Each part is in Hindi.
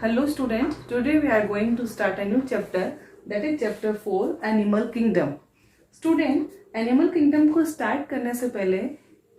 Hello students, today we are going to start a new chapter, that is chapter 4 Animal Kingdom. Student, Animal Kingdom को start करने से पहले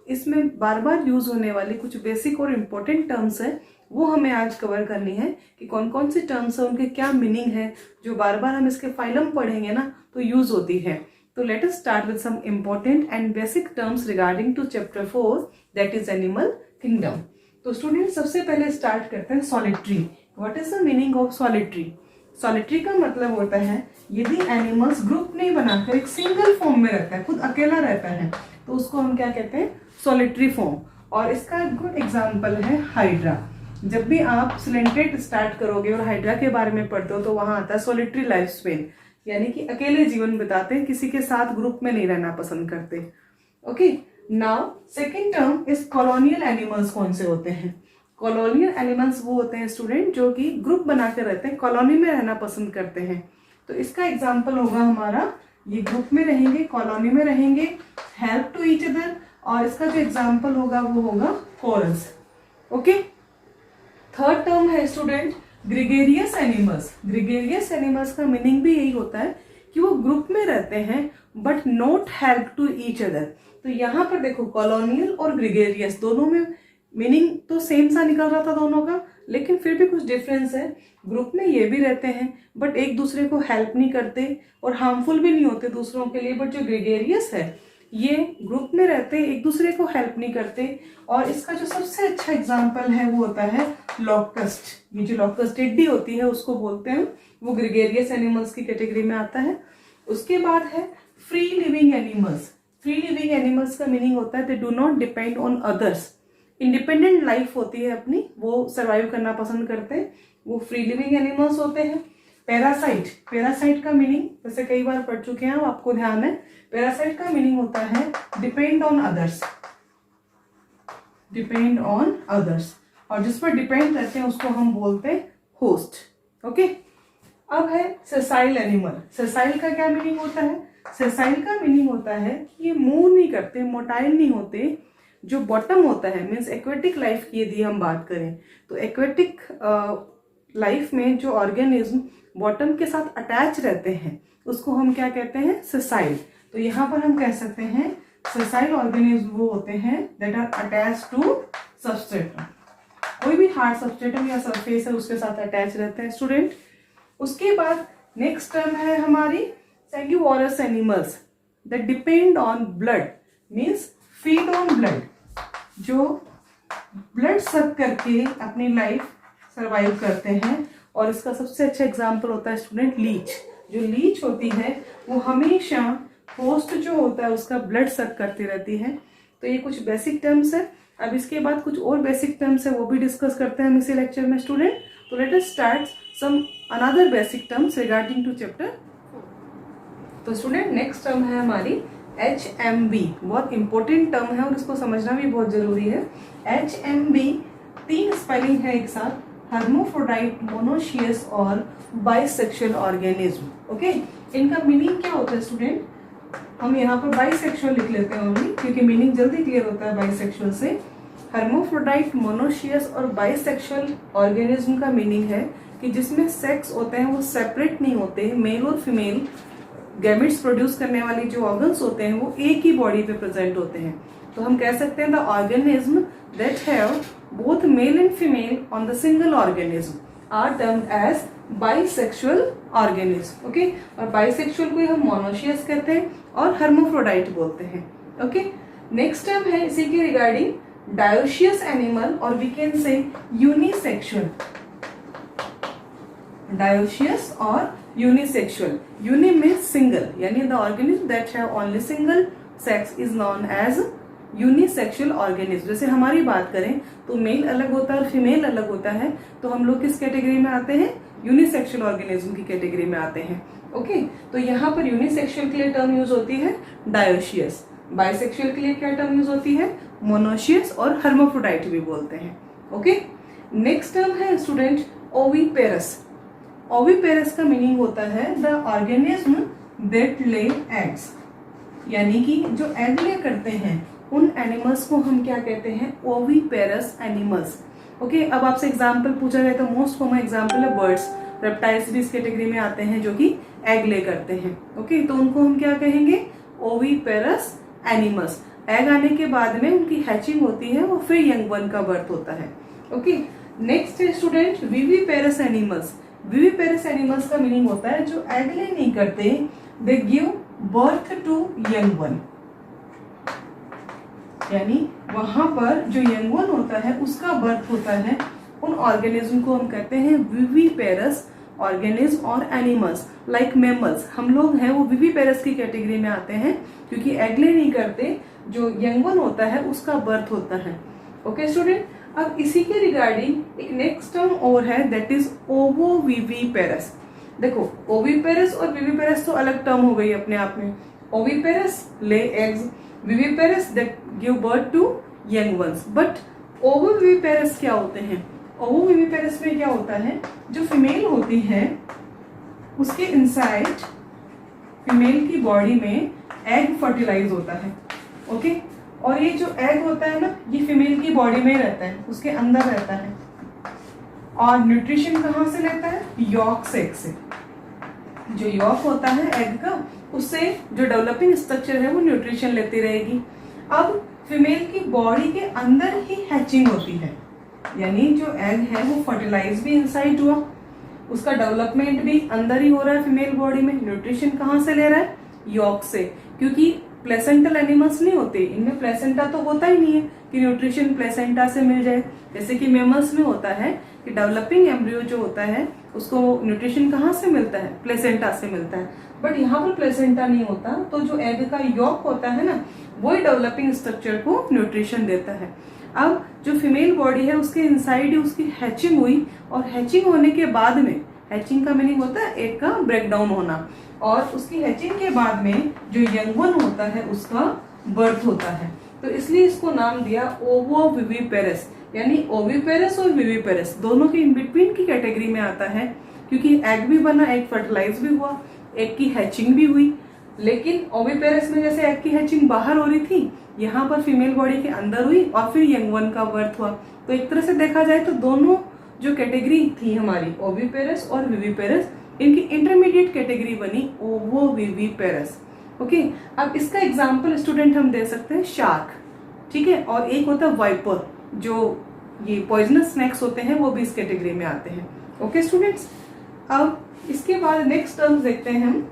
इसमें बार बार यूज होने वाली कुछ बेसिक और इम्पोर्टेंट टर्म्स है वो हमें आज कवर करनी है कि कौन कौन सी टर्म्स है, उनके क्या मीनिंग है, जो बार बार हम इसके फाइलम पढ़ेंगे ना तो यूज होती है. तो let us start with some important and basic terms regarding to chapter 4 that is animal kingdom. तो स्टूडेंट सबसे पहले स्टार्ट करते हैं solitary. What is the meaning of solitary? Solitary का मतलब होता है यदि एनिमल्स ग्रुप नहीं बनाकर एक सिंगल फॉर्म में रहता है, खुद अकेला रहता है, तो उसको हम क्या कहते हैं? Solitary form. और इसका गुड एग्जाम्पल है हाइड्रा. जब भी आप सिलेंट्रेट स्टार्ट करोगे और हाइड्रा के बारे में पढ़ते हो तो वहां आता है सॉलिटरी लाइफ स्पेन, यानी कि अकेले जीवन बिताते हैं, किसी के साथ ग्रुप में नहीं रहना पसंद करते. Okay, now second term is colonial animals. कौन से होते हैं? कॉलोनियल एनिमल्स वो होते हैं स्टूडेंट जो कि ग्रुप बनाकर रहते हैं, कॉलोनी में रहना पसंद करते हैं. तो इसका एग्जाम्पल होगा हमारा, ये ग्रुप में रहेंगे, कॉलोनी में रहेंगे, हेल्प टू ईच अदर. और इसका जो एग्जाम्पल होगा वो होगा कोरल्स. ओके, थर्ड टर्म है student gregarious animals. Gregarious animals का मीनिंग भी यही होता है कि वो ग्रुप में रहते हैं but not help to each other. तो यहाँ पर देखो कॉलोनियल और ग्रेगेरियस दोनों में मीनिंग तो सेम सा निकल रहा था दोनों का, लेकिन फिर भी कुछ डिफरेंस है. ग्रुप में ये भी रहते हैं बट एक दूसरे को हेल्प नहीं करते और हार्मफुल भी नहीं होते दूसरों के लिए. बट जो ग्रेगेरियस है ये ग्रुप में रहते, एक दूसरे को हेल्प नहीं करते. और इसका जो सबसे अच्छा एग्जाम्पल है वो होता है लॉकस्ट. ये जो लॉकस्ट टिड्डी होती है उसको बोलते हैं, वो ग्रेगेरियस एनिमल्स की कैटेगरी में आता है. उसके बाद है free living animals. Free living animals का मीनिंग होता है they do not depend on others. Independent life होती है अपनी, वो सर्वाइव करना पसंद करते हैं, वो फ्री लिविंग एनिमल्स होते हैं. पैरासाइट. पैरासाइट का मीनिंग वैसे कई बार पढ़ चुके हैं, आपको ध्यान है. पैरासाइट का मीनिंग होता है depend on others. Depend on others, और जिस पर डिपेंड करते हैं उसको हम बोलते हैं होस्ट. ओके, अब है सेसाइल एनिमल. सेसाइल का क्या मीनिंग होता है? सेसाइल का मीनिंग होता है कि ये मूव नहीं करते, मोटाइल नहीं होते. जो बॉटम होता है मीन्स एक्वेटिक लाइफ की यदि हम बात करें तो एक्वेटिक लाइफ में जो ऑर्गेनिज्म बॉटम के साथ अटैच रहते हैं उसको हम क्या कहते हैं? सेसाइल. तो यहाँ पर हम कह सकते हैं सेसाइल ऑर्गेनिज्म वो होते हैं that are attach to substratum. कोई भी हार्ड सबस्ट्रेटम या सरफेस है उसके साथ अटैच रहते हैं स्टूडेंट. उसके बाद नेक्स्ट टर्म है हमारी sanguivorous animals that depend on blood, means feed on blood, जो ब्लड सक करके अपनी लाइफ सरवाइव करते हैं. और इसका सबसे अच्छा एग्जाम्पल होता है स्टूडेंट लीच. जो लीच होती है वो हमेशा होस्ट जो होता है उसका ब्लड सक करती रहती है. तो ये कुछ बेसिक टर्म्स है. अब इसके बाद कुछ और बेसिक टर्म्स है वो भी डिस्कस करते हैं हम इसी लेक्चर में स्टूडेंट. तो let us start some another basic terms regarding to chapter. तो स्टूडेंट नेक्स्ट टर्म है हमारी HMB. बहुत इंपॉर्टेंट टर्म है और इसको समझना भी बहुत जरूरी है. HMB 3 स्पेलिंग है एक साथ, हर्मोफ्रोडाइट, मोनोशियस और बाइसेक्सुअल ऑर्गेनिज्म. ओके, इनका मीनिंग क्या होता है स्टूडेंट? हम यहाँ पर बाइसेक्सुअल लिख लेते हैं ओनली क्योंकि मीनिंग जल्दी क्लियर होता है बाइसेक्सुअल से. हर्मोफ्रोडाइट, मोनोशियस और बाइसेक्सुअल ऑर्गेनिज्म का मीनिंग है कि जिसमें सेक्स होते हैं वो सेपरेट नहीं होते. मेल और फीमेल गैमेट्स प्रोड्यूस करने वाली जो ऑर्गन्स होते हैं वो एक ही बॉडी पे प्रेजेंट होते हैं. तो हम कह सकते हैं the organism that have both male and female on the single organism are termed as bisexual organism. Okay, और बाइसेक्सुअल को हम मोनोशियस कहते हैं और हर्मोफ्रोडाइट बोलते हैं. ओके, नेक्स्ट टर्म है इसी के रिगार्डिंग डायोशियस एनिमल और we can say unisexual. Dioecious और यूनिसेक्सुअल. यूनि मीन्स सिंगल, यानी the organism that have only single sex is known as unisexual organism. जैसे हमारी बात करें तो मेल अलग होता है और फीमेल अलग होता है, तो हम लोग किस कैटेगरी में आते हैं? यूनिसेक्सुअल ऑर्गेनिज्म की कैटेगरी में आते हैं. ओके, तो यहाँ पर यूनिसेक्सुअल के लिए टर्म यूज होती है डायोशियस. बाइसेक्सुअल के लिए क्या टर्म यूज होती है? मोनोशियस और हर्मोफ्रोडाइट भी बोलते हैं. ओके, नेक्स्ट टर्म है स्टूडेंट ओविपेरस. ओविपेरस का मीनिंग होता है the organism that lay eggs, यानी कि जो एग ले करते हैं उन एनिमल्स को हम क्या कहते हैं? Oviparous animals. ओके, अब आपसे एग्जाम्पल पूछा जाए तो मोस्ट कॉमन एग्जाम्पल है बर्ड्स। रेप्टाइल्स भी इस कैटेगरी में आते हैं जो कि एग ले करते हैं। ओके, तो उनको हम क्या कहेंगे? Oviparous animals. एग आने के बाद में उनकी हैचिंग होती है और फिर यंग वन का बर्थ होता है। ओके, नेक्स्ट है student viviparous animals. Viviparous animals का मीनिंग होता है जो एग ले नहीं करते, they give birth to young one, यानी वहां पर जो यंग वन होता है उसका बर्थ होता है। उन ऑर्गेनिज्म को हम कहते हैं विविपेरस ऑर्गेनिज्म और एनिमल्स लाइक मैमल्स। हम लोग हैं वो विविपेरस की कैटेगरी में आते हैं क्योंकि एग ले नहीं करते, जो यंग वन होता है उसका बर्थ होता है। ओके स्टूडेंट, अब इसी के रिगार्डिंग एक नेक्स्ट टर्म और है दैट इज ओवोविविपेरस। देखो, ओविपेरस और विविपेरस तो अलग टर्म हो गई अपने आप में। Oviparous lay eggs, viviparous that give birth to young ones. But ovoviviparous क्या होते हैं? ओवोविविपेरस में क्या होता है, जो फीमेल होती है उसके इनसाइड फीमेल की बॉडी में एग फर्टिलाइज होता है। ओके, और ये जो एग होता है ना, ये फीमेल की बॉडी में रहता है, उसके अंदर रहता है। और न्यूट्रिशन कहाँ से लेता है? यॉक सेक से। जो यॉक होता है एग का, उससे जो डेवलपिंग स्ट्रक्चर है वो न्यूट्रिशन लेती रहेगी। अब फीमेल की बॉडी के अंदर ही हैचिंग होती है, यानी जो एग है वो फर्टिलाइज भी इनसाइड हुआ, उसका डेवलपमेंट भी अंदर ही हो रहा है फीमेल बॉडी में। न्यूट्रिशन कहाँ से ले रहा है? यॉक से, क्योंकि प्लेसेंटल एनिमल्स नहीं होते, इनमें प्लेसेंटा तो होता ही नहीं है कि न्यूट्रिशन प्लेसेंटा से मिल जाए। जैसे कि मेमल्स में होता है कि डेवलपिंग एम्ब्रियो जो होता है उसको न्यूट्रिशन कहाँ से मिलता है? प्लेसेंटा से मिलता है। बट यहाँ पर प्लेसेंटा नहीं होता, तो जो एग का यॉक होता है ना, वही डेवलपिंग स्ट्रक्चर को न्यूट्रिशन देता है। अब जो फीमेल बॉडी है उसके इनसाइड ही उसकी हैचिंग हुई, और हैचिंग होने के बाद में, हैचिंग का मीनिंग होता है एग का ब्रेकडाउन होना, और उसकी हैचिंग के बाद में जो यंग वन होता है उसका बर्थ होता है। तो इसलिए इसको नाम दिया ओवोविविपेरस, यानी ओविपेरस और विविपेरस दोनों के इन बिटवीन की कैटेगरी में आता है, क्योंकि एग भी बना, एग फर्टिलाइज भी हुआ, एग की हैचिंग भी हुई। लेकिन ओविपेरस में जैसे एग की हैचिंग बाहर हो रही थी, यहाँ पर फीमेल बॉडी के अंदर हुई और फिर यंग वन का बर्थ हुआ। तो एक तरह से देखा जाए तो दोनों जो कैटेगरी थी हमारी, ओविपेरस और विविपेरस, इनकी इंटरमीडिएट कैटेगरी बनी ओवोविविपेरस। ओके, अब इसका एग्जांपल स्टूडेंट हम दे सकते हैं शार्क, ठीक है, और एक होता है वाइपर, जो ये पॉइजनस स्नैक्स होते हैं वो भी इस कैटेगरी में आते हैं। ओके स्टूडेंट्स, अब इसके बाद नेक्स्ट टर्म्स देखते हैं हम।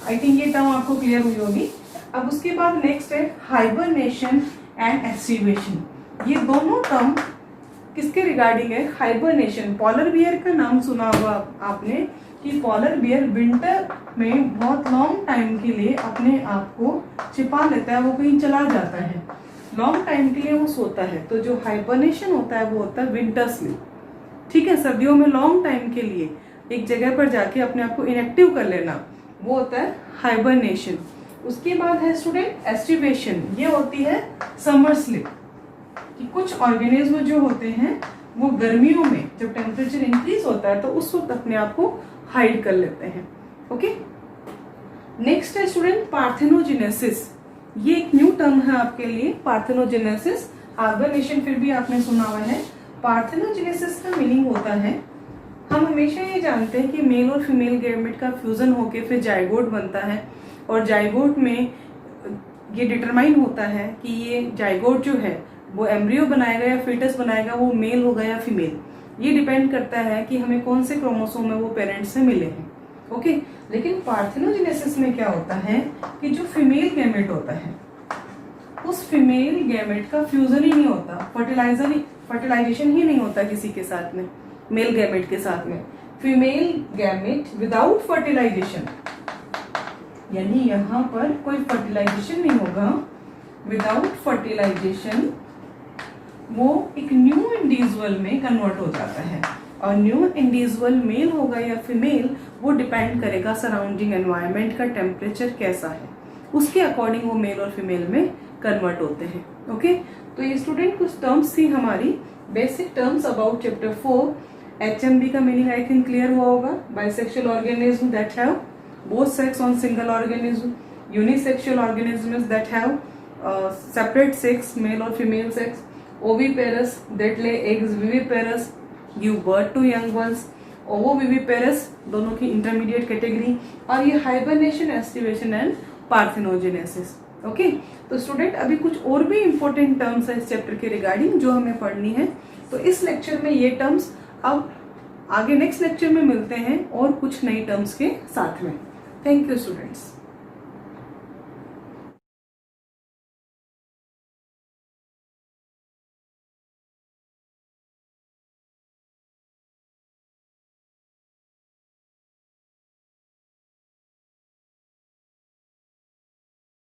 आई थिंक ये टर्म आपको क्लियर हुई होगी। अब उसके बाद नेक्स्ट है हाइबरनेशन एंड एस्टिवेशन। ये दोनों टर्म किसके रिगार्डिंग है? हाइबरनेशन। पॉलर बियर का नाम सुना होगा आपने कि पॉलर बियर विंटर में बहुत लॉन्ग टाइम के लिए अपने आप को छिपा लेता है, वो कहीं चला जाता है, लॉन्ग टाइम के लिए वो सोता है। तो जो हाइबरनेशन होता है वो होता है विंटर स्लीप, ठीक है, सर्दियों में लॉन्ग टाइम के लिए एक जगह पर जाके अपने आप को इनएक्टिव कर लेना, वो होता है हाइबरनेशन। उसके बाद है स्टूडेंट एस्टिवेशन, ये होती है समर स्लीप, कि कुछ ऑर्गेनिज्म जो होते हैं वो गर्मियों में जब टेम्परेचर इंक्रीज होता है तो उस वक्त अपने आप को हाइड कर लेते हैं। ओके, नेक्स्ट है स्टूडेंट पार्थेनोजेनेसिस। ये एक न्यू टर्म है आपके लिए, पार्थेनोजेनेसिस। हाइबरनेशन फिर भी आपने सुना हुआ है। पार्थेनोजेनेसिस का मीनिंग होता है, हम हमेशा ये जानते हैं कि मेल और फीमेल गैमेट का फ्यूजन होके फिर जाइगोट बनता है, और जाइगोट में ये डिटरमाइन होता है कि ये जाइगोट जो है वो एम्ब्रियो बनाएगा या फीटस बनाएगा, वो मेल होगा या फीमेल। ये डिपेंड करता है कि हमें कौन से क्रोमोसोम है वो पेरेंट्स से मिले हैं। ओके, लेकिन पार्थेनोजेनेसिस में क्या होता है कि जो फीमेल गैमेट होता है उस फीमेल गैमेट का फ्यूजन ही नहीं होता, फर्टिलाइजेशन ही नहीं होता किसी के साथ में, मेल गैमेट के साथ में। फीमेल गैमेट विदाउट फर्टिलाइजेशन, यानी यहाँ पर कोई फर्टिलाइजेशन नहीं होगा, विदाउट फर्टिलाइजेशन वो एक न्यू इंडिविजुअल में कन्वर्ट हो जाता है। और न्यू इंडिविजुअल मेल होगा या फीमेल, वो डिपेंड करेगा सराउंडिंग एनवायरनमेंट का टेम्परेचर कैसा है, उसके अकॉर्डिंग वो मेल और फीमेल में कन्वर्ट होते हैं। ओके, तो ये स्टूडेंट कुछ टर्म्स थी हमारी basic terms about chapter 4। HMB का मीनिंग आई थिंक क्लियर हुआ होगा। Bisexual organism that have both sex on single organism, unisexual organism that have separate sex, male और female sex, oviparous that lay eggs, viviparous give birth to young ones, ovoviviparous दोनों की इंटरमीडिएट कैटेगरी, और ये hibernation, aestivation and parthenogenesis. Okay, तो स्टूडेंट अभी कुछ और भी इंपॉर्टेंट टर्म्स है इस चैप्टर के रिगार्डिंग जो हमें पढ़नी है। तो इस लेक्चर में ये टर्म्स, अब आगे नेक्स्ट लेक्चर में मिलते हैं और कुछ नई टर्म्स के साथ में। Thank you students.